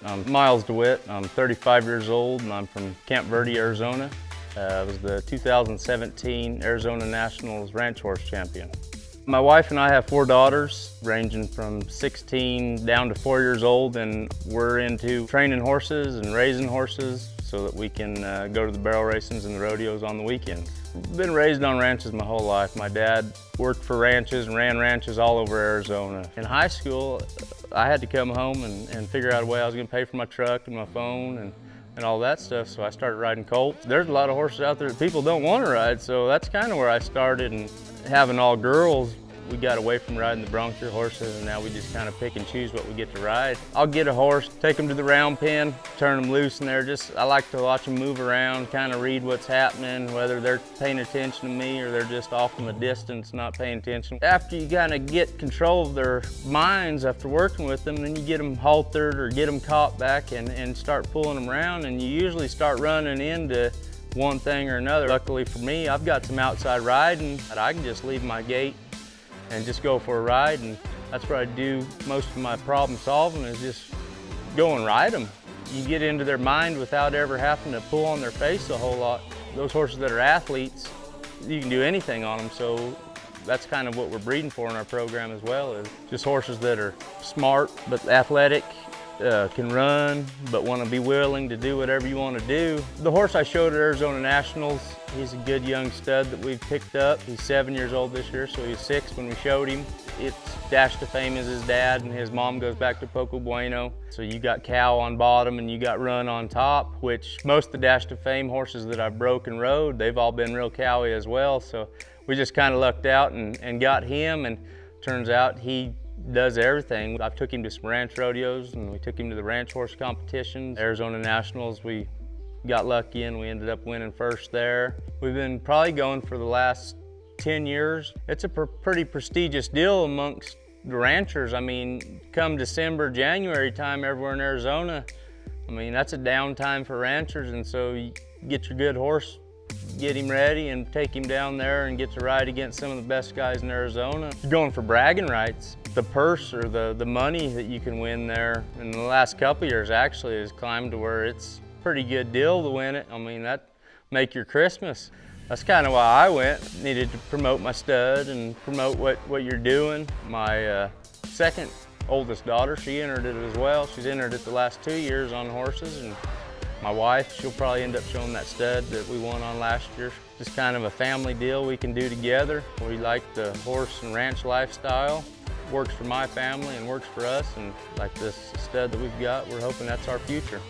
I'm Miles Dewitt. I'm 35 years old and I'm from Camp Verde, Arizona. I was the 2017 Arizona Nationals Ranch Horse Champion. My wife and I have 4 daughters, ranging from 16 down to 4 years old, and we're into training horses and raising horses so that we can go to the barrel racings and the rodeos on the weekends. I've been raised on ranches my whole life. My dad worked for ranches and ran ranches all over Arizona. In high school, I had to come home and figure out a way I was going to pay for my truck and my phone and all that stuff, so I started riding colts. There's a lot of horses out there that people don't want to ride, so that's kind of where I started. And having all girls, we got away from riding the bronchial horses, and now we just kind of pick and choose what we get to ride. I'll get a horse, take them to the round pen, turn them loose in there. I like to watch them move around, kind of read what's happening, whether they're paying attention to me or they're just off from a distance not paying attention. After you kind of get control of their minds after working with them, then you get them haltered or get them caught back and start pulling them around, and you usually start running into one thing or another. Luckily for me, I've got some outside riding that I can just leave my gate and just go for a ride, and that's where I do most of my problem solving, is just go and ride them. You get into their mind without ever having to pull on their face a whole lot. Those horses that are athletes, you can do anything on them, so that's kind of what we're breeding for in our program as well, is just horses that are smart but athletic, can run, but want to be willing to do whatever you want to do. The horse I showed at Arizona Nationals, he's a good young stud that we've picked up. He's 7 years old this year, so he was 6 when we showed him. It's Dash to Fame is his dad, and his mom goes back to Poco Bueno. So you got cow on bottom and you got run on top, which most of the Dash to Fame horses that I've broken rode, they've all been real cowy as well. So we just kind of lucked out and got him, and turns out he does everything. I took him to some ranch rodeos and we took him to the ranch horse competitions. Arizona Nationals, we got lucky and we ended up winning first there. We've been probably going for the last 10 years. It's a pretty prestigious deal amongst the ranchers. I mean, come December, January time everywhere in Arizona, I mean, that's a downtime for ranchers, and so you get your good horse, get him ready and take him down there and get to ride against some of the best guys in Arizona. You're going for bragging rights. The purse or the money that you can win there in the last couple of years actually has climbed to where it's a pretty good deal to win it. I mean, that make your Christmas. That's kind of why I went. Needed to promote my stud and promote what you're doing. My second oldest daughter, she entered it as well. She's entered it the last 2 years on horses, and my wife, she'll probably end up showing that stud that we won on last year. Just kind of a family deal we can do together. We like the horse and ranch lifestyle. Works for my family and works for us, and like this stud that we've got, we're hoping that's our future.